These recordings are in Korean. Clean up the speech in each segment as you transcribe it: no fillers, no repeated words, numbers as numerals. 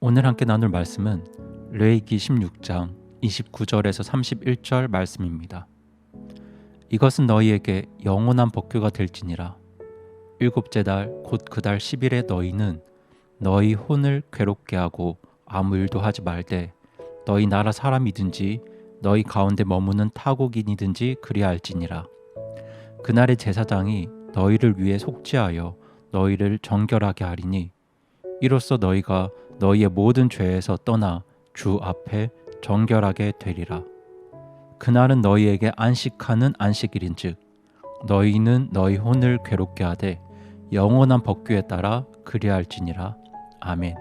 오늘 함께 나눌 말씀은 레위기 16장 29절에서 31절 말씀입니다. 이것은 너희에게 영원한 법규가 될지니라. 일곱째 달 곧 그 달 10일에 너희는 너희 혼을 괴롭게 하고 아무 일도 하지 말되 너희 나라 사람이든지 너희 가운데 머무는 타국인이든지 그리할지니라. 그날의 제사장이 너희를 위해 속죄하여 너희를 정결하게 하리니 이로써 너희가 너희의 모든 죄에서 떠나 주 앞에 정결하게 되리라. 그날은 너희에게 안식하는 안식일인즉 너희는 너희 혼을 괴롭게 하되 영원한 법규에 따라 그리할지니라. 아멘.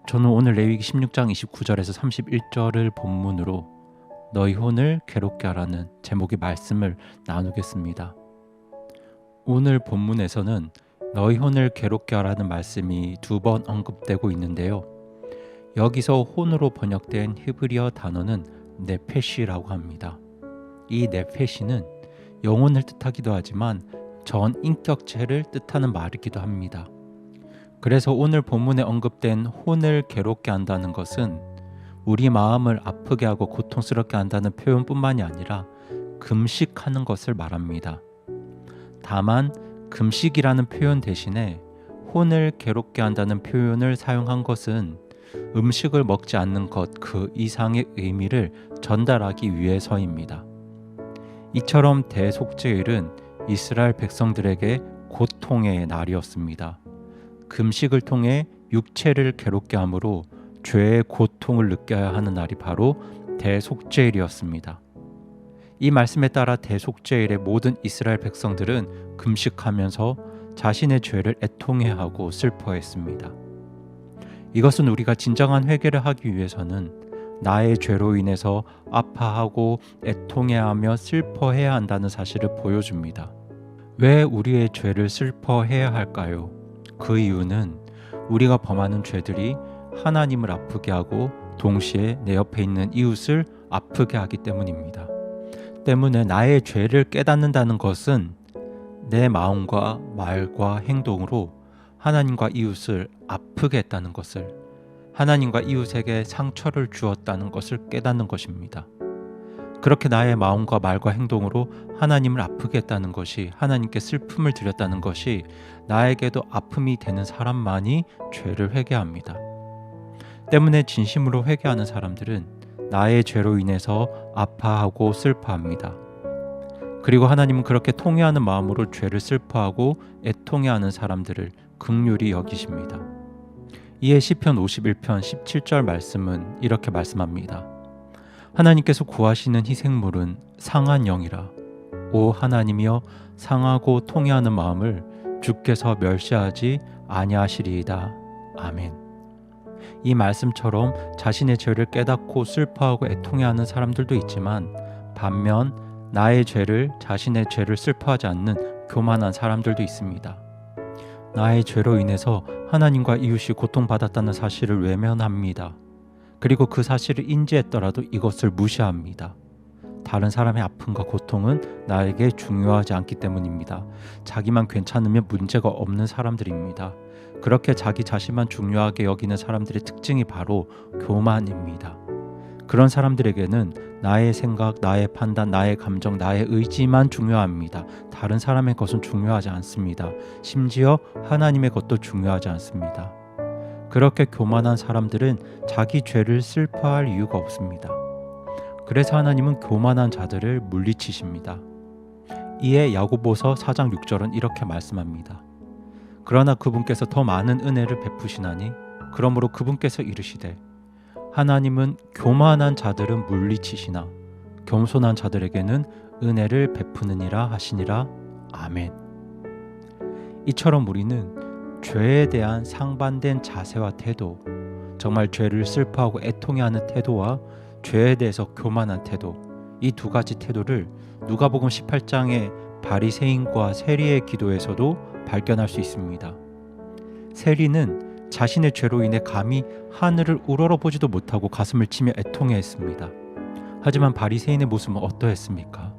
저는 오늘 레위기 16장 29절에서 31절을 본문으로 너희 혼을 괴롭게 하라는 제목의 말씀을 나누겠습니다. 오늘 본문에서는 너희 혼을 괴롭게 하라는 말씀이 2번 언급되고 있는데요. 여기서 혼으로 번역된 히브리어 단어는 네페시라고 합니다. 이 네페시는 영혼을 뜻하기도 하지만 전 인격체를 뜻하는 말이기도 합니다. 그래서 오늘 본문에 언급된 혼을 괴롭게 한다는 것은 우리 마음을 아프게 하고 고통스럽게 한다는 표현뿐만이 아니라 금식하는 것을 말합니다. 다만 금식이라는 표현 대신에 혼을 괴롭게 한다는 표현을 사용한 것은 음식을 먹지 않는 것 그 이상의 의미를 전달하기 위해서입니다. 이처럼 대속죄일은 이스라엘 백성들에게 고통의 날이었습니다. 금식을 통해 육체를 괴롭게 함으로 죄의 고통을 느껴야 하는 날이 바로 대속죄일이었습니다. 이 말씀에 따라 대속죄일에 모든 이스라엘 백성들은 금식하면서 자신의 죄를 애통해하고 슬퍼했습니다. 이것은 우리가 진정한 회개를 하기 위해서는 나의 죄로 인해서 아파하고 애통해하며 슬퍼해야 한다는 사실을 보여줍니다. 왜 우리의 죄를 슬퍼해야 할까요? 그 이유는 우리가 범하는 죄들이 하나님을 아프게 하고 동시에 내 옆에 있는 이웃을 아프게 하기 때문입니다. 때문에 나의 죄를 깨닫는다는 것은 내 마음과 말과 행동으로 하나님과 이웃을 아프게 했다는 것을, 하나님과 이웃에게 상처를 주었다는 것을 깨닫는 것입니다. 그렇게 나의 마음과 말과 행동으로 하나님을 아프게 했다는 것이, 하나님께 슬픔을 드렸다는 것이 나에게도 아픔이 되는 사람만이 죄를 회개합니다. 때문에 진심으로 회개하는 사람들은 나의 죄로 인해서 아파하고 슬퍼합니다. 그리고 하나님은 그렇게 통회하는 마음으로 죄를 슬퍼하고 애통해하는 사람들을 긍휼히 여기십니다. 이에 시편 51편 17절 말씀은 이렇게 말씀합니다. 하나님께서 구하시는 희생물은 상한 영이라. 오 하나님이여, 상하고 통회하는 마음을 주께서 멸시하지 아니하시리이다. 아멘. 이 말씀처럼 자신의 죄를 깨닫고 슬퍼하고 애통해하는 사람들도 있지만, 반면 나의 죄를, 자신의 죄를 슬퍼하지 않는 교만한 사람들도 있습니다. 나의 죄로 인해서 하나님과 이웃이 고통받았다는 사실을 외면합니다. 그리고 그 사실을 인지했더라도 이것을 무시합니다. 다른 사람의 아픔과 고통은 나에게 중요하지 않기 때문입니다. 자기만 괜찮으면 문제가 없는 사람들입니다. 그렇게 자기 자신만 중요하게 여기는 사람들의 특징이 바로 교만입니다. 그런 사람들에게는 나의 생각, 나의 판단, 나의 감정, 나의 의지만 중요합니다. 다른 사람의 것은 중요하지 않습니다. 심지어 하나님의 것도 중요하지 않습니다. 그렇게 교만한 사람들은 자기 죄를 슬퍼할 이유가 없습니다. 그래서 하나님은 교만한 자들을 물리치십니다. 이에 야고보서 4장 6절은 이렇게 말씀합니다. 그러나 그분께서 더 많은 은혜를 베푸시나니 그러므로 그분께서 이르시되 하나님은 교만한 자들은 물리치시나 겸손한 자들에게는 은혜를 베푸느니라 하시니라. 아멘. 이처럼 우리는 죄에 대한 상반된 자세와 태도, 정말 죄를 슬퍼하고 애통해하는 태도와 죄에 대해서 교만한 태도, 이 두 가지 태도를 누가복음 18장의 바리새인과 세리의 기도에서도 발견할 수 있습니다. 세리는 자신의 죄로 인해 감히 하늘을 우러러보지도 못하고 가슴을 치며 애통해했습니다. 하지만 바리새인의 모습은 어떠했습니까?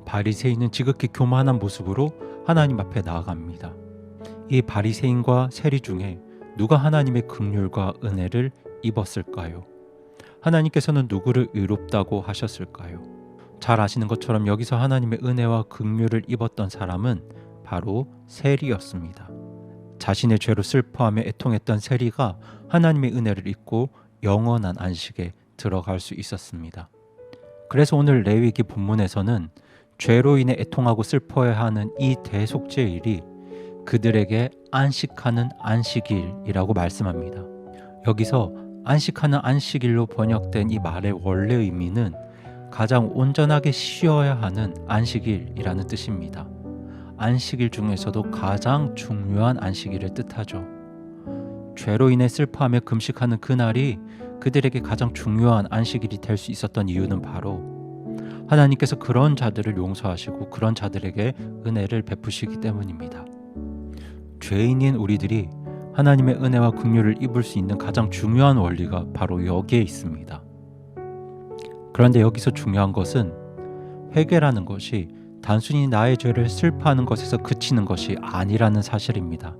바리새인은 지극히 교만한 모습으로 하나님 앞에 나아갑니다. 이 바리새인과 세리 중에 누가 하나님의 긍휼과 은혜를 입었을까요? 하나님께서는 누구를 의롭다고 하셨을까요? 잘 아시는 것처럼 여기서 하나님의 은혜와 긍휼을 입었던 사람은 바로 세리였습니다. 자신의 죄로 슬퍼하며 애통했던 세리가 하나님의 은혜를 입고 영원한 안식에 들어갈 수 있었습니다. 그래서 오늘 레위기 본문에서는 죄로 인해 애통하고 슬퍼해야 하는 이 대속죄일이 그들에게 안식하는 안식일이라고 말씀합니다. 여기서 안식하는 안식일로 번역된 이 말의 원래 의미는 가장 온전하게 쉬어야 하는 안식일이라는 뜻입니다. 안식일 중에서도 가장 중요한 안식일을 뜻하죠. 죄로 인해 슬퍼하며 금식하는 그날이 그들에게 가장 중요한 안식일이 될 수 있었던 이유는 바로 하나님께서 그런 자들을 용서하시고 그런 자들에게 은혜를 베푸시기 때문입니다. 죄인인 우리들이 하나님의 은혜와 긍휼을 입을 수 있는 가장 중요한 원리가 바로 여기에 있습니다. 그런데 여기서 중요한 것은 회개라는 것이 단순히 나의 죄를 슬퍼하는 것에서 그치는 것이 아니라는 사실입니다.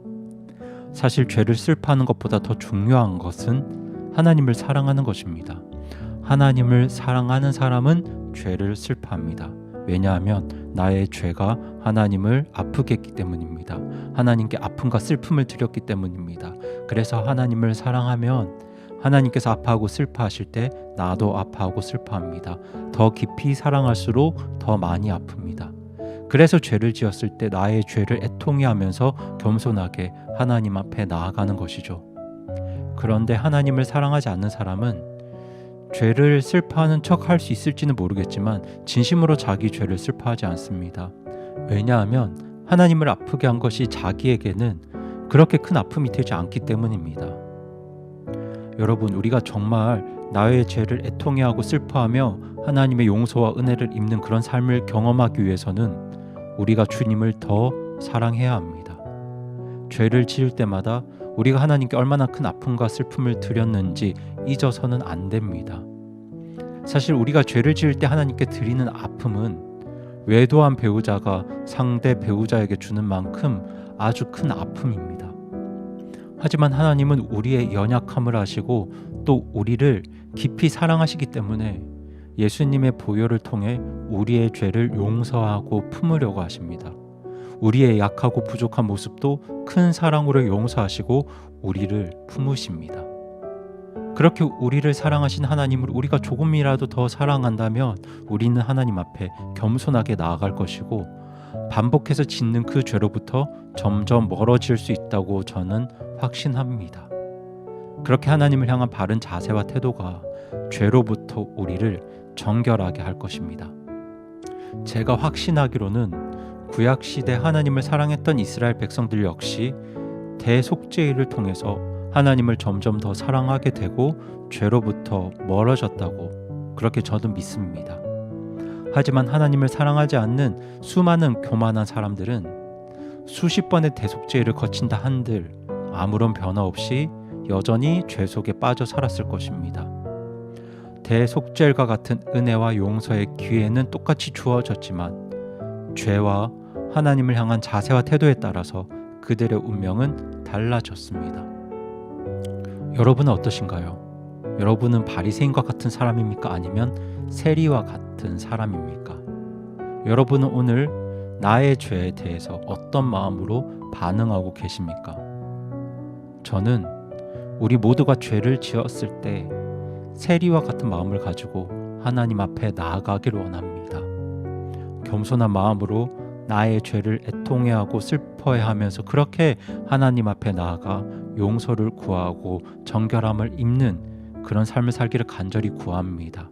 사실 죄를 슬퍼하는 것보다 더 중요한 것은 하나님을 사랑하는 것입니다. 하나님을 사랑하는 사람은 죄를 슬퍼합니다. 왜냐하면 나의 죄가 하나님을 아프게 했기 때문입니다. 하나님께 아픔과 슬픔을 드렸기 때문입니다. 그래서 하나님을 사랑하면 하나님께서 아파하고 슬퍼하실 때 나도 아파하고 슬퍼합니다. 더 깊이 사랑할수록 더 많이 아픕니다. 그래서 죄를 지었을 때 나의 죄를 애통해하면서 겸손하게 하나님 앞에 나아가는 것이죠. 그런데 하나님을 사랑하지 않는 사람은 죄를 슬퍼하는 척 할 수 있을지는 모르겠지만 진심으로 자기 죄를 슬퍼하지 않습니다. 왜냐하면 하나님을 아프게 한 것이 자기에게는 그렇게 큰 아픔이 되지 않기 때문입니다. 여러분, 우리가 정말 나의 죄를 애통해하고 슬퍼하며 하나님의 용서와 은혜를 입는 그런 삶을 경험하기 위해서는 우리가 주님을 더 사랑해야 합니다. 죄를 지을 때마다 우리가 하나님께 얼마나 큰 아픔과 슬픔을 드렸는지 잊어서는 안 됩니다. 사실 우리가 죄를 지을 때 하나님께 드리는 아픔은 외도한 배우자가 상대 배우자에게 주는 만큼 아주 큰 아픔입니다. 하지만 하나님은 우리의 연약함을 아시고 또 우리를 깊이 사랑하시기 때문에 예수님의 보혈을 통해 우리의 죄를 용서하고 품으려고 하십니다. 우리의 약하고 부족한 모습도 큰 사랑으로 용서하시고 우리를 품으십니다. 그렇게 우리를 사랑하신 하나님을 우리가 조금이라도 더 사랑한다면 우리는 하나님 앞에 겸손하게 나아갈 것이고 반복해서 짓는 그 죄로부터 점점 멀어질 수 있다고 저는 확신합니다. 그렇게 하나님을 향한 바른 자세와 태도가 죄로부터 우리를 정결하게 할 것입니다. 제가 확신하기로는 구약시대 하나님을 사랑했던 이스라엘 백성들 역시 대속죄일을 통해서 하나님을 점점 더 사랑하게 되고 죄로부터 멀어졌다고 그렇게 저도 믿습니다. 하지만 하나님을 사랑하지 않는 수많은 교만한 사람들은 수십 번의 대속죄일을 거친다 한들 아무런 변화 없이 여전히 죄 속에 빠져 살았을 것입니다. 대속죄일과 같은 은혜와 용서의 기회는 똑같이 주어졌지만 죄와 하나님을 향한 자세와 태도에 따라서 그들의 운명은 달라졌습니다. 여러분은 어떠신가요? 여러분은 바리새인과 같은 사람입니까? 아니면 세리와 같은 사람입니까? 여러분은 오늘 나의 죄에 대해서 어떤 마음으로 반응하고 계십니까? 저는 우리 모두가 죄를 지었을 때 세리와 같은 마음을 가지고 하나님 앞에 나아가기를 원합니다. 겸손한 마음으로 나의 죄를 애통해하고 슬퍼해하면서 그렇게 하나님 앞에 나아가 용서를 구하고 정결함을 입는 그런 삶을 살기를 간절히 구합니다.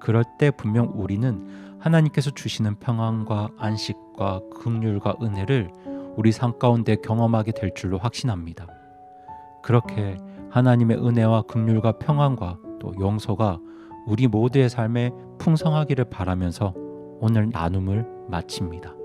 그럴 때 분명 우리는 하나님께서 주시는 평안과 안식과 긍휼과 은혜를 우리 삶 가운데 경험하게 될 줄로 확신합니다. 그렇게 하나님의 은혜와 긍휼과 평안과 또 용서가 우리 모두의 삶에 풍성하기를 바라면서 오늘 나눔을 마칩니다.